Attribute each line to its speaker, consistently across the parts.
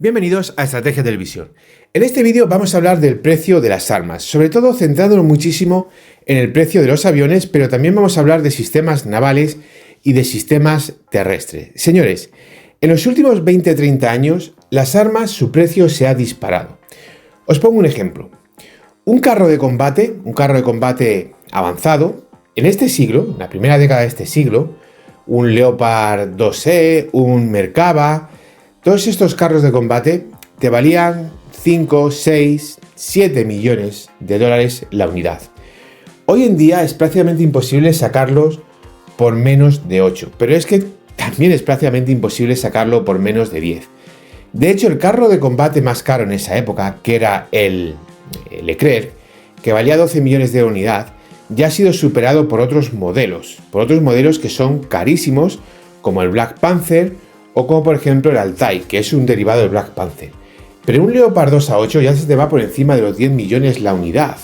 Speaker 1: Bienvenidos a Estrategia Televisión. En este vídeo vamos a hablar del precio de las armas, sobre todo centrándonos muchísimo en el precio de los aviones, pero también vamos a hablar de sistemas navales y de sistemas terrestres. Señores, en los últimos 20-30 años, las armas, su precio se ha disparado. Os pongo un ejemplo. Un carro de combate avanzado, en este siglo, en la primera década de este siglo, un Leopard 2E, un Merkava, todos estos carros de combate te valían 5, 6, 7 millones de dólares la unidad. Hoy en día es prácticamente imposible sacarlos por menos de 8, pero es que también es prácticamente imposible sacarlo por menos de 10. De hecho, el carro de combate más caro en esa época, que era el Leclerc, que valía 12 millones de unidad, ya ha sido superado por otros modelos que son carísimos, como el Black Panther, o como por ejemplo el Altai, que es un derivado del Black Panther. Pero un Leopard 2A8 ya se te va por encima de los 10 millones la unidad.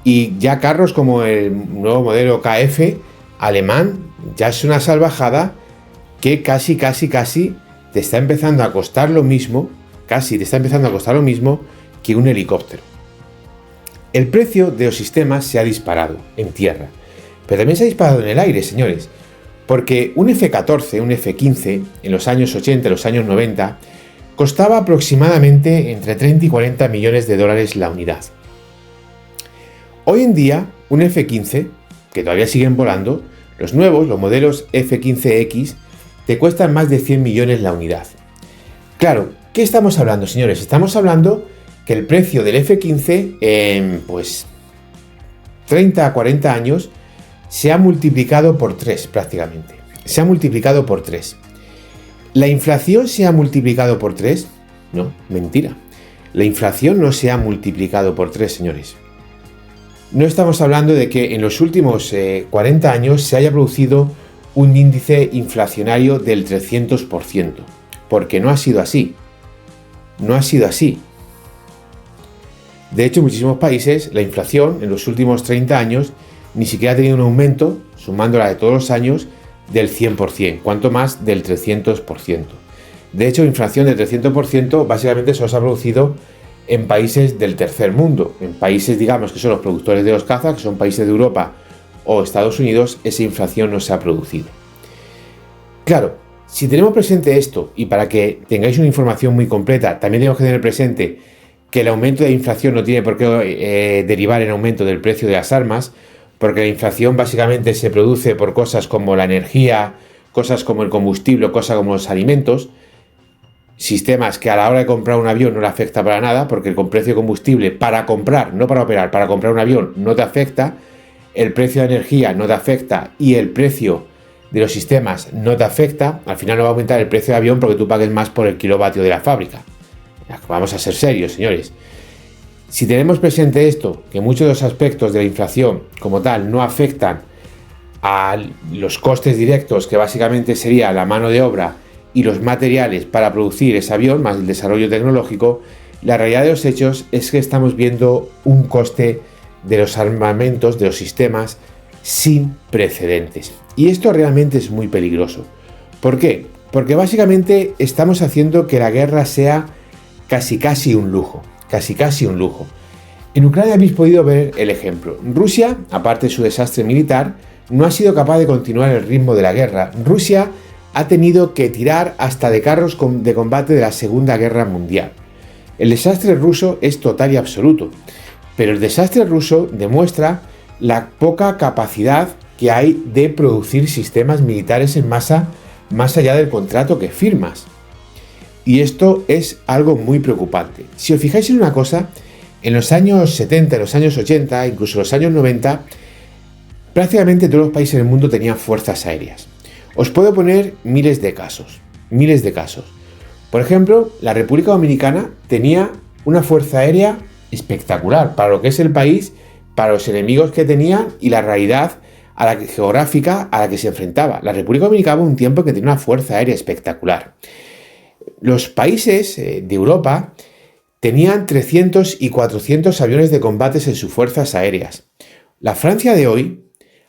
Speaker 1: Y ya carros como el nuevo modelo KF alemán ya es una salvajada que casi te está empezando a costar lo mismo, que un helicóptero. El precio de los sistemas se ha disparado en tierra, pero también se ha disparado en el aire, señores. Porque un F-14, un F-15, en los años 80, en los años 90, costaba aproximadamente entre 30 y 40 millones de dólares la unidad. Hoy en día, un F-15, que todavía siguen volando, los nuevos, los modelos F-15X, te cuestan más de 100 millones la unidad. Claro, ¿qué estamos hablando, señores? Estamos hablando que el precio del F-15 en, 30 a 40 años, se ha multiplicado por 3 prácticamente. Se ha multiplicado por 3. ¿La inflación se ha multiplicado por 3? No, mentira. La inflación no se ha multiplicado por 3, señores. No estamos hablando de que en los últimos 40 años se haya producido un índice inflacionario del 300%, porque no ha sido así. No ha sido así. De hecho, en muchísimos países, la inflación en los últimos 30 años ni siquiera ha tenido un aumento, sumándola de todos los años, del 100%, cuanto más del 300%. De hecho, inflación del 300% básicamente solo se ha producido en países del tercer mundo. En países, digamos, que son los productores de los cazas, que son países de Europa o Estados Unidos, esa inflación no se ha producido. Claro, si tenemos presente esto, y para que tengáis una información muy completa, también tenemos que tener presente que el aumento de inflación no tiene por qué derivar en aumento del precio de las armas, porque la inflación básicamente se produce por cosas como la energía, cosas como el combustible, cosas como los alimentos, sistemas que a la hora de comprar un avión no le afecta para nada, porque el precio de combustible para comprar, no para operar, para comprar un avión no te afecta, el precio de energía no te afecta y el precio de los sistemas no te afecta. Al final no va a aumentar el precio del avión porque tú pagues más por el kilovatio de la fábrica. Vamos a ser serios, señores. Si tenemos presente esto, que muchos de los aspectos de la inflación como tal no afectan a los costes directos, que básicamente sería la mano de obra y los materiales para producir ese avión, más el desarrollo tecnológico, la realidad de los hechos es que estamos viendo un coste de los armamentos, de los sistemas, sin precedentes. Y esto realmente es muy peligroso. ¿Por qué? Porque básicamente estamos haciendo que la guerra sea casi un lujo. Casi un lujo. En Ucrania habéis podido ver el ejemplo. Rusia, aparte de su desastre militar, no ha sido capaz de continuar el ritmo de la guerra. Rusia ha tenido que tirar hasta de carros de combate de la Segunda Guerra Mundial. El desastre ruso es total y absoluto, pero el desastre ruso demuestra la poca capacidad que hay de producir sistemas militares en masa más allá del contrato que firmas. Y esto es algo muy preocupante. Si os fijáis en una cosa, en los años 70, en los años 80, incluso los años 90, prácticamente todos los países del mundo tenían fuerzas aéreas. Os puedo poner miles de casos. Por ejemplo, la República Dominicana tenía una fuerza aérea espectacular para lo que es el país, para los enemigos que tenía y la realidad geográfica a la que se enfrentaba. La República Dominicana hubo un tiempo que tenía una fuerza aérea espectacular. Los países de Europa tenían 300 y 400 aviones de combates en sus fuerzas aéreas. La Francia de hoy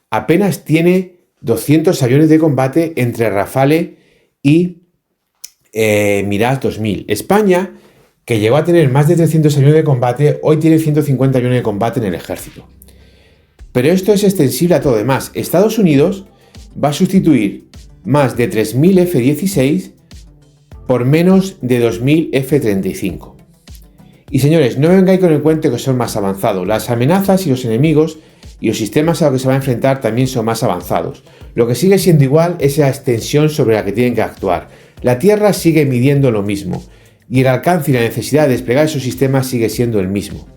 Speaker 1: apenas tiene 200 aviones de combate entre Rafale y Mirage 2000. España, que llegó a tener más de 300 aviones de combate, hoy tiene 150 aviones de combate en el ejército. Pero esto es extensible a todo demás. Estados Unidos va a sustituir más de 3.000 F-16 por menos de 2.000 F-35. Y señores, no vengáis con el cuento que son más avanzados. Las amenazas y los enemigos y los sistemas a los que se va a enfrentar también son más avanzados. Lo que sigue siendo igual es la extensión sobre la que tienen que actuar. La Tierra sigue midiendo lo mismo y el alcance y la necesidad de desplegar esos sistemas sigue siendo el mismo.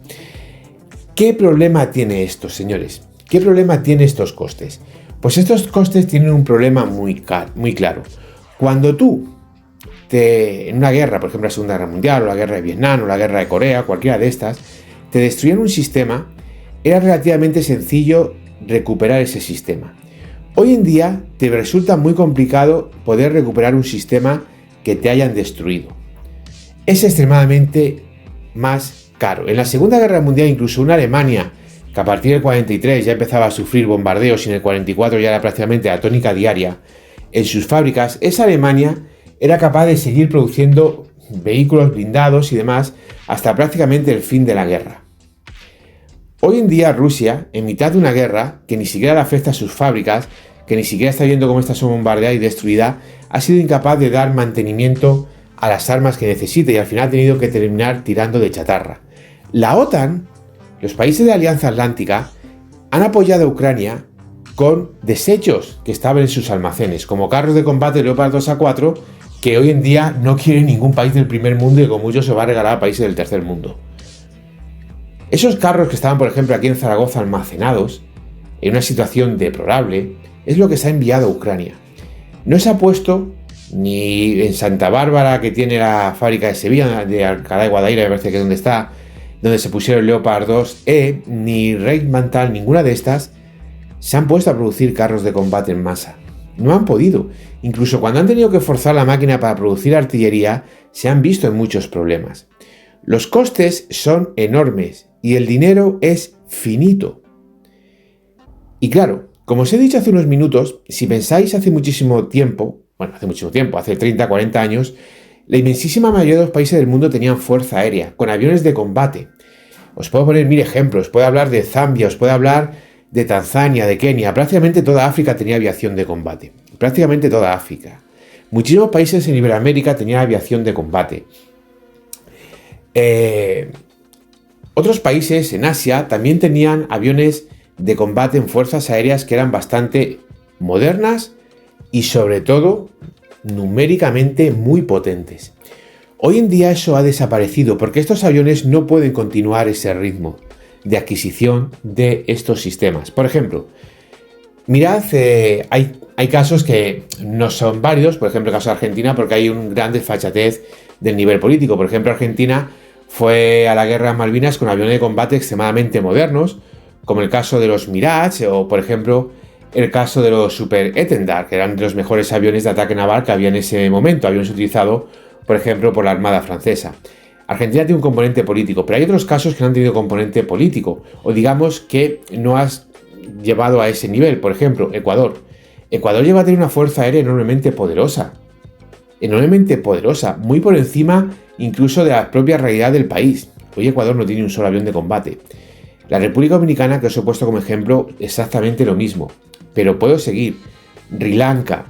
Speaker 1: ¿Qué problema tiene esto, señores? ¿Qué problema tiene estos costes? Pues estos costes tienen un problema muy claro. Cuando tú, en una guerra, por ejemplo la Segunda Guerra Mundial, o la Guerra de Vietnam, o la Guerra de Corea, cualquiera de estas, te destruían un sistema, era relativamente sencillo recuperar ese sistema. Hoy en día te resulta muy complicado poder recuperar un sistema que te hayan destruido. Es extremadamente más caro. En la Segunda Guerra Mundial, incluso una Alemania que a partir del 43 ya empezaba a sufrir bombardeos y en el 44 ya era prácticamente la tónica diaria en sus fábricas, esa Alemania era capaz de seguir produciendo vehículos blindados y demás hasta prácticamente el fin de la guerra. Hoy en día Rusia, en mitad de una guerra que ni siquiera le afecta a sus fábricas, que ni siquiera está viendo cómo estas son bombardeadas y destruidas, ha sido incapaz de dar mantenimiento a las armas que necesita y al final ha tenido que terminar tirando de chatarra. La OTAN, los países de la Alianza Atlántica, han apoyado a Ucrania con desechos que estaban en sus almacenes, como carros de combate Leopard 2A4, que hoy en día no quiere ningún país del primer mundo y con mucho se va a regalar a países del tercer mundo. Esos carros que estaban, por ejemplo, aquí en Zaragoza almacenados, en una situación deplorable, es lo que se ha enviado a Ucrania. No se ha puesto ni en Santa Bárbara, que tiene la fábrica de Sevilla, de Alcalá de Guadaira, me parece que es donde está, donde se pusieron Leopard 2E, ni Rheinmetall, ninguna de estas, se han puesto a producir carros de combate en masa. No han podido. Incluso cuando han tenido que forzar la máquina para producir artillería, se han visto en muchos problemas. Los costes son enormes y el dinero es finito. Y claro, como os he dicho hace unos minutos, si pensáis hace muchísimo tiempo, hace 30, 40 años, la inmensísima mayoría de los países del mundo tenían fuerza aérea, con aviones de combate. Os puedo poner 1000 ejemplos, os puedo hablar de Zambia, os puedo hablar de Tanzania, de Kenia, prácticamente toda África tenía aviación de combate. Prácticamente toda África. Muchísimos países en Iberoamérica tenían aviación de combate. Otros países en Asia también tenían aviones de combate en fuerzas aéreas que eran bastante modernas y sobre todo numéricamente muy potentes. Hoy en día eso ha desaparecido porque estos aviones no pueden continuar ese ritmo de adquisición de estos sistemas. Por ejemplo, mirad, hay casos que no son válidos, por ejemplo el caso de Argentina, porque hay un gran desfachatez del nivel político. Por ejemplo, Argentina fue a la guerra de Malvinas con aviones de combate extremadamente modernos, como el caso de los Mirage o, por ejemplo, el caso de los Super Étendard, que eran de los mejores aviones de ataque naval que había en ese momento, aviones utilizados, por ejemplo, por la Armada Francesa. Argentina tiene un componente político, pero hay otros casos que no han tenido componente político, o digamos que no has llevado a ese nivel. Por ejemplo, Ecuador. Ecuador lleva a tener una fuerza aérea enormemente poderosa, muy por encima incluso de la propia realidad del país. Hoy Ecuador no tiene un solo avión de combate. La República Dominicana, que os he puesto como ejemplo, exactamente lo mismo. Pero puedo seguir. Sri Lanka,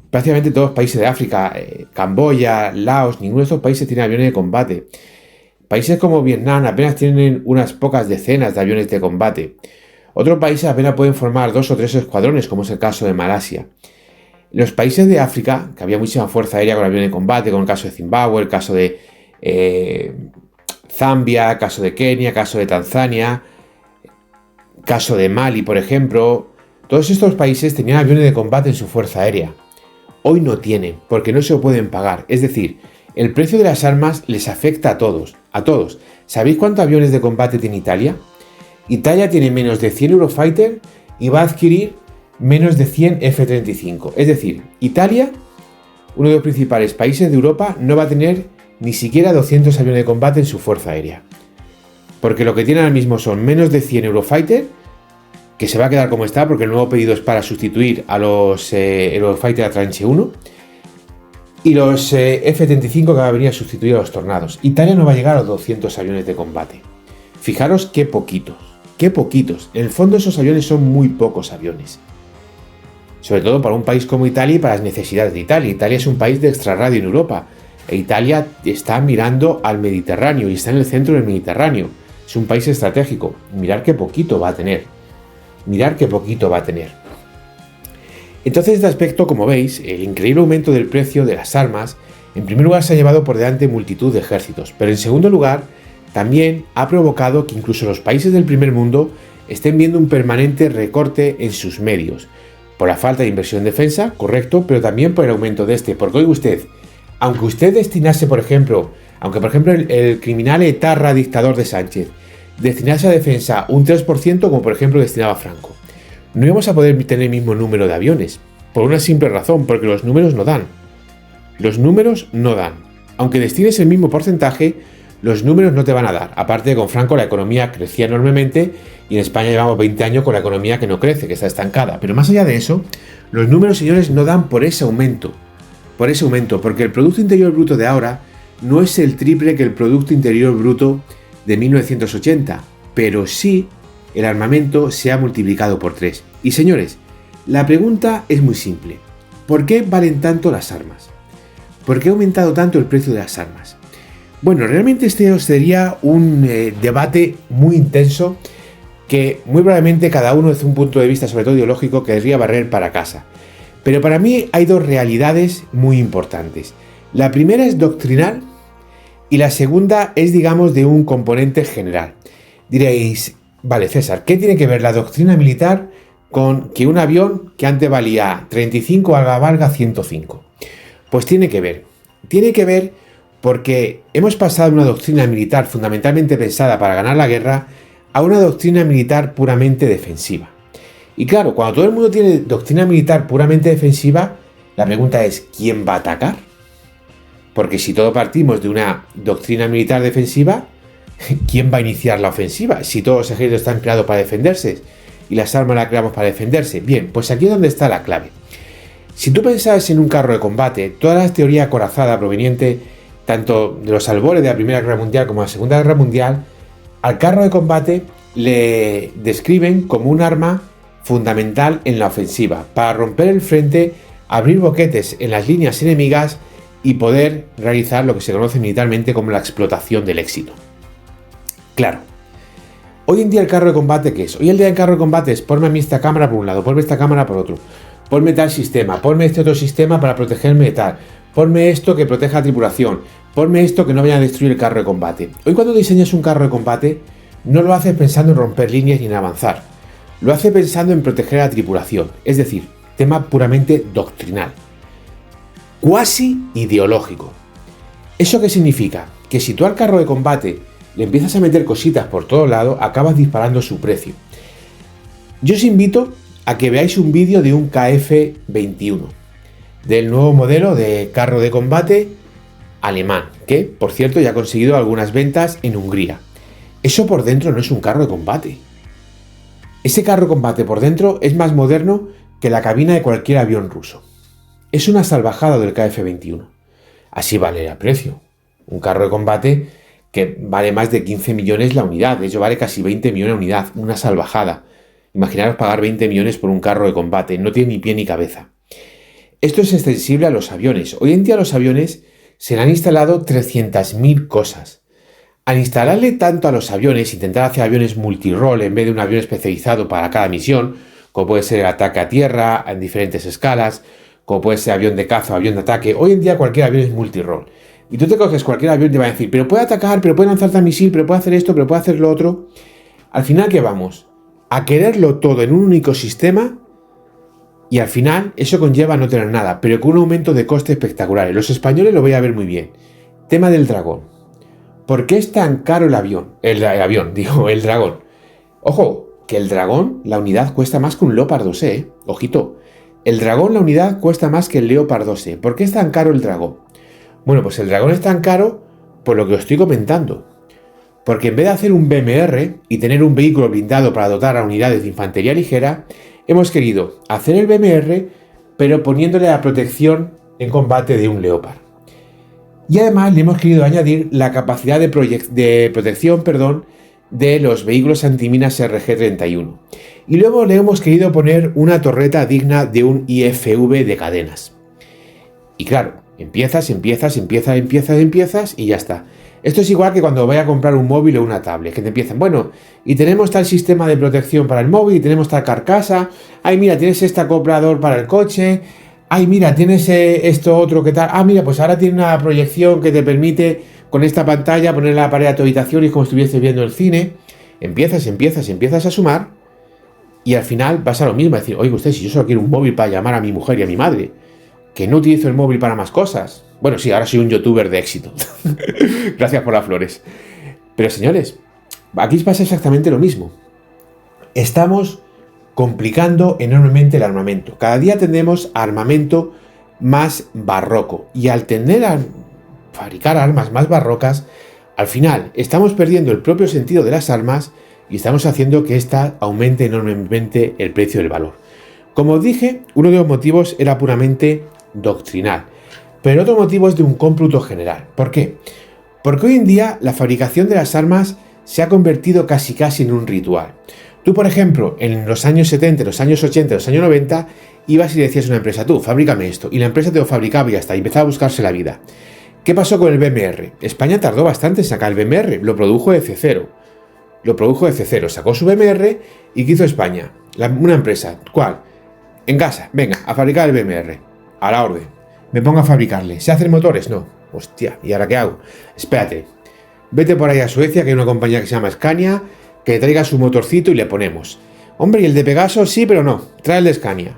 Speaker 1: prácticamente todos los países de África, Camboya, Laos, ninguno de estos países tiene aviones de combate. Países como Vietnam apenas tienen unas pocas decenas de aviones de combate. Otros países apenas pueden formar 2 o 3 escuadrones, como es el caso de Malasia. Los países de África, que había muchísima fuerza aérea con aviones de combate, como el caso de Zimbabue, el caso de Zambia, caso de Kenia, caso de Tanzania, caso de Mali, por ejemplo, todos estos países tenían aviones de combate en su fuerza aérea. Hoy no tienen, porque no se lo pueden pagar. Es decir, el precio de las armas les afecta a todos. ¿Sabéis cuántos aviones de combate tiene Italia? Italia tiene menos de 100 Eurofighter y va a adquirir menos de 100 F-35. Es decir, Italia, uno de los principales países de Europa, no va a tener ni siquiera 200 aviones de combate en su fuerza aérea. Porque lo que tiene ahora mismo son menos de 100 Eurofighter que se va a quedar como está porque el nuevo pedido es para sustituir a los Eurofighter Tranche 1 y los F-35 que va a venir a sustituir a los Tornados. Italia no va a llegar a los 200 aviones de combate. Fijaros qué poquitos. En el fondo esos aviones son muy pocos aviones. Sobre todo para un país como Italia y para las necesidades de Italia. Italia es un país de extrarradio en Europa. E Italia está mirando al Mediterráneo y está en el centro del Mediterráneo. Es un país estratégico. Mirad qué poquito va a tener. Entonces, este aspecto, como veis, el increíble aumento del precio de las armas, en primer lugar se ha llevado por delante multitud de ejércitos, pero en segundo lugar, también ha provocado que incluso los países del primer mundo estén viendo un permanente recorte en sus medios, por la falta de inversión en defensa, correcto, pero también por el aumento de este, porque oiga usted, aunque usted destinase, por ejemplo, el criminal etarra dictador de Sánchez destinase a defensa un 3%, como por ejemplo destinaba Franco, no íbamos a poder tener el mismo número de aviones, por una simple razón, porque los números no dan. Aunque destines el mismo porcentaje, los números no te van a dar. Aparte de con Franco la economía crecía enormemente y en España llevamos 20 años con la economía que no crece, que está estancada. Pero más allá de eso, los números, señores, no dan por ese aumento, porque el Producto Interior Bruto de ahora no es el triple que el Producto Interior Bruto de 1980, pero sí el armamento se ha multiplicado por 3. Y señores, la pregunta es muy simple. ¿Por qué valen tanto las armas? ¿Por qué ha aumentado tanto el precio de las armas? Bueno, realmente este sería un debate muy intenso que muy probablemente cada uno desde un punto de vista, sobre todo ideológico, querría barrer para casa. Pero para mí hay dos realidades muy importantes. La primera es doctrinal y la segunda es, digamos, de un componente general. Diréis, vale, César, ¿qué tiene que ver la doctrina militar con que un avión que antes valía 35 ahora valga 105? Pues tiene que ver porque hemos pasado de una doctrina militar fundamentalmente pensada para ganar la guerra a una doctrina militar puramente defensiva. Y claro, cuando todo el mundo tiene doctrina militar puramente defensiva, la pregunta es, ¿quién va a atacar? Porque si todos partimos de una doctrina militar defensiva, ¿quién va a iniciar la ofensiva? Si todos los ejércitos están creados para defenderse y las armas las creamos para defenderse. Bien, pues aquí es donde está la clave. Si tú pensabas en un carro de combate, toda la teoría acorazada proveniente tanto de los albores de la Primera Guerra Mundial como de la Segunda Guerra Mundial, al carro de combate le describen como un arma fundamental en la ofensiva, para romper el frente, abrir boquetes en las líneas enemigas y poder realizar lo que se conoce militarmente como la explotación del éxito. Claro, hoy en día el carro de combate, ¿qué es? Hoy el día del carro de combate es ponme a mí esta cámara por un lado, ponme esta cámara por otro, ponme tal sistema, ponme este otro sistema para protegerme de tal, ponme esto que proteja a la tripulación, ponme esto que no vaya a destruir el carro de combate. Hoy cuando diseñas un carro de combate, no lo haces pensando en romper líneas ni en avanzar, lo haces pensando en proteger a la tripulación, es decir, tema puramente doctrinal, cuasi ideológico. ¿Eso qué significa? Que si tú al carro de combate le empiezas a meter cositas por todos lados, acabas disparando su precio. Yo os invito a que veáis un vídeo de un KF-21, del nuevo modelo de carro de combate alemán, que, por cierto, ya ha conseguido algunas ventas en Hungría. Eso por dentro no es un carro de combate. Ese carro de combate por dentro es más moderno que la cabina de cualquier avión ruso. Es una salvajada del KF-21. Así vale el precio. Un carro de combate que vale más de 15 millones la unidad, de hecho vale casi 20 millones la unidad, una salvajada. Imaginaros pagar 20 millones por un carro de combate, no tiene ni pie ni cabeza. Esto es extensible a los aviones. Hoy en día a los aviones se le han instalado 300.000 cosas. Al instalarle tanto a los aviones, intentar hacer aviones multirol en vez de un avión especializado para cada misión, como puede ser el ataque a tierra en diferentes escalas, como puede ser avión de caza o avión de ataque, hoy en día cualquier avión es multirol. Y tú te coges cualquier avión y te va a decir, pero puede atacar, pero puede lanzar tal misil, pero puede hacer esto, pero puede hacer lo otro. Al final, ¿qué vamos? A quererlo todo en un único sistema y al final eso conlleva no tener nada, pero con un aumento de coste espectacular. Los españoles lo voy a ver muy bien. Tema del dragón. ¿Por qué es tan caro el avión? El dragón. Ojo, que el dragón, la unidad cuesta más que un Leopard 2E, Ojito. El dragón, la unidad, cuesta más que el Leopard 2E. ¿Por qué es tan caro el dragón? Bueno, pues el dragón es tan caro por lo que os estoy comentando. Porque en vez de hacer un BMR y tener un vehículo blindado para dotar a unidades de infantería ligera, hemos querido hacer el BMR, pero poniéndole la protección en combate de un Leopard. Y además le hemos querido añadir la capacidad de protección de los vehículos antiminas RG-31. Y luego le hemos querido poner una torreta digna de un IFV de cadenas. Y claro, empiezas y ya está. Esto es igual que cuando vaya a comprar un móvil o una tablet, que te empiezan, bueno, y tenemos tal sistema de protección para el móvil, y tenemos tal carcasa, ay mira, tienes este acoplador para el coche, ay mira, tienes esto otro que tal, mira, pues ahora tiene una proyección que te permite con esta pantalla poner la pared a tu habitación y es como si estuvieses viendo el cine. Empiezas a sumar y al final vas a lo mismo, a decir, oye usted, si yo solo quiero un móvil para llamar a mi mujer y a mi madre, que no utilizo el móvil para más cosas. Bueno, sí, ahora soy un youtuber de éxito. Gracias por las flores. Pero señores, aquí pasa exactamente lo mismo. Estamos complicando enormemente el armamento. Cada día tendemos a armamento más barroco. Y al tender a fabricar armas más barrocas, al final estamos perdiendo el propio sentido de las armas y estamos haciendo que ésta aumente enormemente el precio del valor. Como os dije, uno de los motivos era puramente doctrinal. Pero otro motivo es de un cómputo general. ¿Por qué? Porque hoy en día la fabricación de las armas se ha convertido casi en un ritual. Tú, por ejemplo, en los años 70, los años 80, los años 90, ibas y le decías a una empresa, tú, fabrícame esto. Y la empresa te lo fabricaba y ya está, y empezaba a buscarse la vida. ¿Qué pasó con el BMR? España tardó bastante en sacar el BMR, lo produjo de C0. Sacó su BMR y ¿qué hizo España? Una empresa, ¿cuál? En casa, venga, a fabricar el BMR. A la orden. Me pongo a fabricarle. ¿Se hacen motores? No. Hostia, ¿y ahora qué hago? Espérate. Vete por ahí a Suecia, que hay una compañía que se llama Scania, que traiga su motorcito y le ponemos. Hombre, ¿y el de Pegaso? Sí, pero no. Trae el de Scania.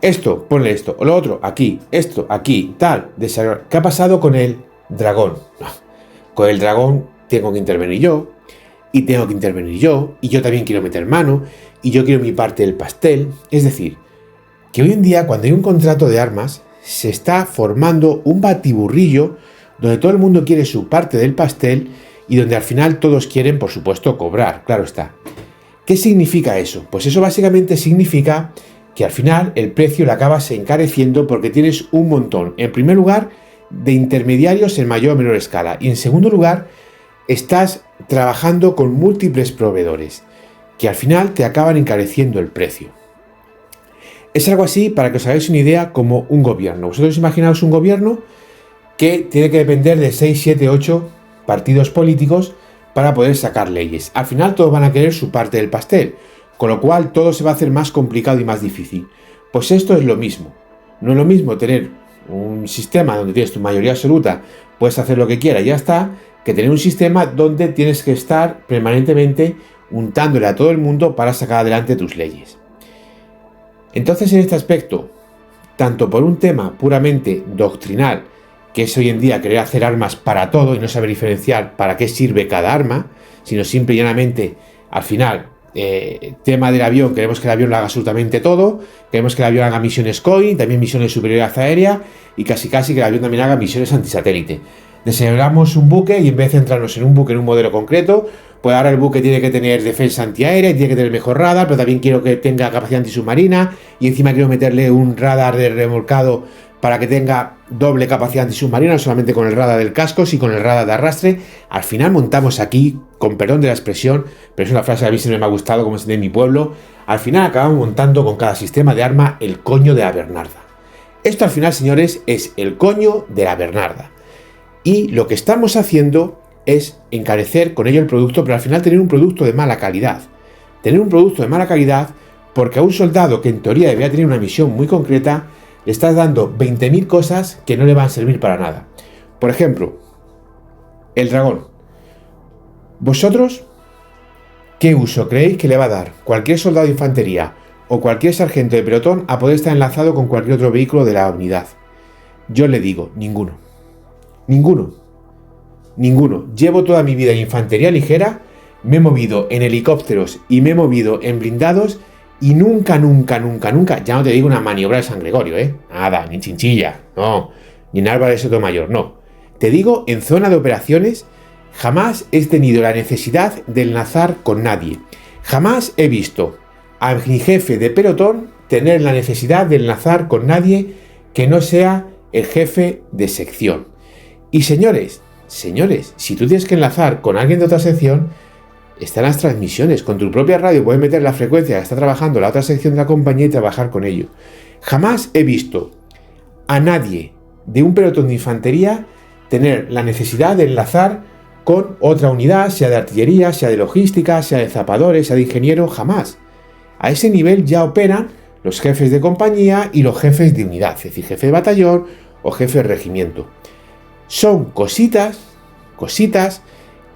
Speaker 1: Esto, ponle esto. O lo otro, aquí. Esto, aquí. Tal. ¿Qué ha pasado con el Dragón? No. Con el Dragón tengo que intervenir yo. Y tengo que intervenir yo. Y yo también quiero meter mano. Y yo quiero mi parte del pastel. Es decir, que hoy en día, cuando hay un contrato de armas, se está formando un batiburrillo donde todo el mundo quiere su parte del pastel y donde al final todos quieren, por supuesto, cobrar, claro está. ¿Qué significa eso? Pues eso básicamente significa que al final el precio le acabas encareciendo porque tienes un montón, en primer lugar, de intermediarios en mayor o menor escala y en segundo lugar, estás trabajando con múltiples proveedores que al final te acaban encareciendo el precio. Es algo así, para que os hagáis una idea, como un gobierno. Vosotros imaginaos un gobierno que tiene que depender de 6, 7, 8 partidos políticos para poder sacar leyes. Al final todos van a querer su parte del pastel, con lo cual todo se va a hacer más complicado y más difícil. Pues esto es lo mismo. No es lo mismo tener un sistema donde tienes tu mayoría absoluta, puedes hacer lo que quieras y ya está, que tener un sistema donde tienes que estar permanentemente untándole a todo el mundo para sacar adelante tus leyes. Entonces, en este aspecto, tanto por un tema puramente doctrinal, que es hoy en día querer hacer armas para todo y no saber diferenciar para qué sirve cada arma, sino simple y llanamente, al final, tema del avión, queremos que el avión lo haga absolutamente todo, queremos que el avión haga misiones COI, también misiones de superioridad aérea y casi que el avión también haga misiones antisatélite. Desarrollamos un buque y en vez de centrarnos en un buque, en un modelo concreto, pues ahora el buque tiene que tener defensa antiaérea y tiene que tener mejor radar, pero también quiero que tenga capacidad antisubmarina y encima quiero meterle un radar de remolcado para que tenga doble capacidad antisubmarina, no solamente con el radar del casco, sino con el radar de arrastre. Al final montamos aquí, con perdón de la expresión, pero es una frase que a mí siempre me ha gustado, como es de mi pueblo, al final acabamos montando con cada sistema de arma el coño de la Bernarda. Esto al final, señores, es el coño de la Bernarda. Y lo que estamos haciendo es encarecer con ello el producto, pero al final tener un producto de mala calidad. Tener un producto de mala calidad porque a un soldado que en teoría debería tener una misión muy concreta, le estás dando 20.000 cosas que no le van a servir para nada. Por ejemplo, el dragón. ¿Vosotros qué uso creéis que le va a dar cualquier soldado de infantería o cualquier sargento de pelotón a poder estar enlazado con cualquier otro vehículo de la unidad? Yo le digo, ninguno. Llevo toda mi vida en infantería ligera, me he movido en helicópteros y me he movido en blindados y nunca, ya no te digo una maniobra de San Gregorio, nada, ni Chinchilla, no, ni en Álvarez Sotomayor, no. Te digo en zona de operaciones Jamás he tenido la necesidad de enlazar con nadie. Jamás he visto a mi jefe de pelotón tener la necesidad de enlazar con nadie que no sea el jefe de sección. Y señores, si tú tienes que enlazar con alguien de otra sección, están las transmisiones. Con tu propia radio puedes meter la frecuencia que está trabajando la otra sección de la compañía y trabajar con ello. Jamás he visto a nadie de un pelotón de infantería tener la necesidad de enlazar con otra unidad, sea de artillería, sea de logística, sea de zapadores, sea de ingeniero, jamás. A ese nivel ya operan los jefes de compañía y los jefes de unidad, es decir, jefe de batallón o jefe de regimiento. Son cositas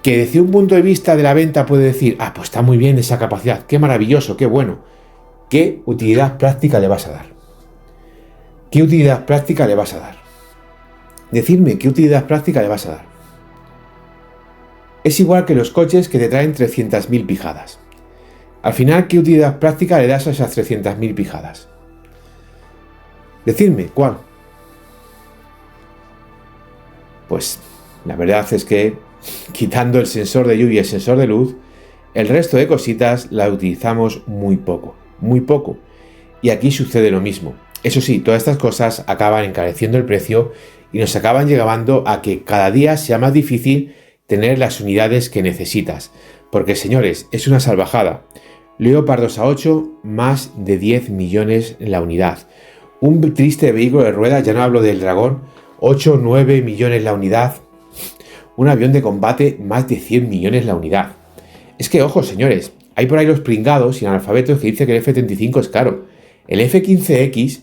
Speaker 1: que desde un punto de vista de la venta puede decir, pues está muy bien esa capacidad, qué maravilloso, qué bueno. ¿Qué utilidad práctica le vas a dar? ¿Qué utilidad práctica le vas a dar? Decidme, ¿qué utilidad práctica le vas a dar? Es igual que los coches que te traen 300.000 pijadas. Al final, ¿qué utilidad práctica le das a esas 300.000 pijadas? Decidme, ¿cuál? Pues la verdad es que, quitando el sensor de lluvia y el sensor de luz, el resto de cositas la utilizamos muy poco. Y aquí sucede lo mismo. Eso sí, todas estas cosas acaban encareciendo el precio y nos acaban llevando a que cada día sea más difícil tener las unidades que necesitas. Porque, señores, es una salvajada. Leopard 2A8, más de 10 millones la unidad. Un triste vehículo de ruedas, ya no hablo del Dragón, 8 o 9 millones la unidad. Un avión de combate, más de 100 millones la unidad. Es que, ojo, señores, hay por ahí los pringados y analfabetos que dicen que el F-35 es caro. El F-15X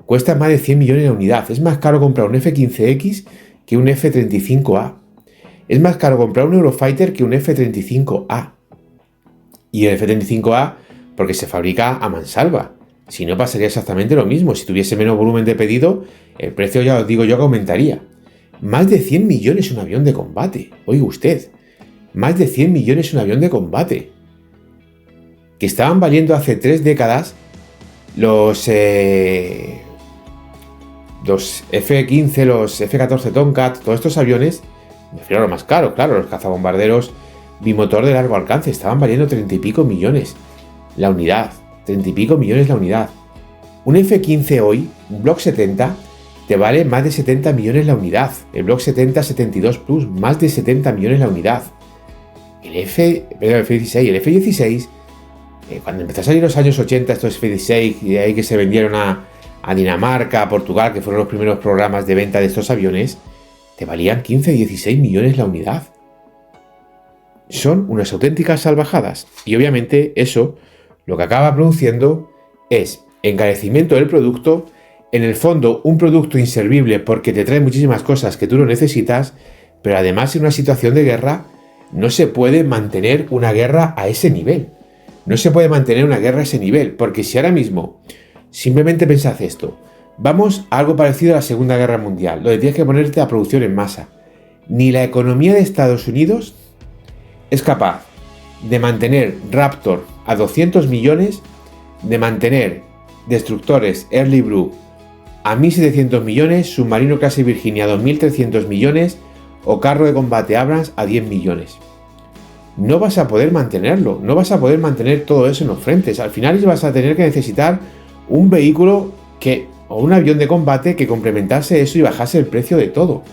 Speaker 1: cuesta más de 100 millones la unidad. Es más caro comprar un F-15X que un F-35A. Es más caro comprar un Eurofighter que un F-35A. Y el F-35A porque se fabrica a mansalva. Si no, pasaría exactamente lo mismo. Si tuviese menos volumen de pedido, el precio, ya os digo yo, que aumentaría. Más de 100 millones un avión de combate. Oiga usted, más de 100 millones un avión de combate. Que estaban valiendo hace 3 décadas los F-15, los F-14 Tomcat, todos estos aviones, me refiero a lo más caro, claro, los cazabombarderos bimotor de largo alcance, estaban valiendo 30 y pico millones la unidad. 30 y pico millones la unidad. Un F-15 hoy, un Block 70, te vale más de 70 millones la unidad. El Block 70-72 Plus, más de 70 millones la unidad. El F-16, el F-16, cuando empezó a salir los años 80 estos F-16, y de ahí que se vendieron a Dinamarca, a Portugal, que fueron los primeros programas de venta de estos aviones, te valían 15-16 millones la unidad. Son unas auténticas salvajadas. Y obviamente eso lo que acaba produciendo es encarecimiento del producto, en el fondo un producto inservible porque te trae muchísimas cosas que tú no necesitas, pero además en una situación de guerra no se puede mantener una guerra a ese nivel. No se puede mantener una guerra a ese nivel, porque si ahora mismo simplemente pensad esto, vamos a algo parecido a la Segunda Guerra Mundial, donde tienes que ponerte a producción en masa. Ni la economía de Estados Unidos es capaz de mantener Raptor a 200 millones, de mantener destructores Early Brook a 1.700 millones, submarino clase Virginia a 2.300 millones o carro de combate Abrams a 10 millones. No vas a poder mantenerlo, no vas a poder mantener todo eso en los frentes. Al final vas a tener que necesitar un vehículo o un avión de combate que complementase eso y bajase el precio de todo,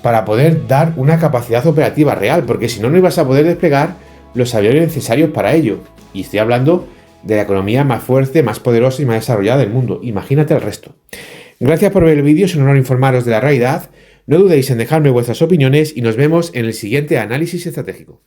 Speaker 1: para poder dar una capacidad operativa real, porque si no, no ibas a poder desplegar los aviones necesarios para ello. Y estoy hablando de la economía más fuerte, más poderosa y más desarrollada del mundo. Imagínate el resto. Gracias por ver el vídeo, es un honor informaros de la realidad. No dudéis en dejarme vuestras opiniones y nos vemos en el siguiente análisis estratégico.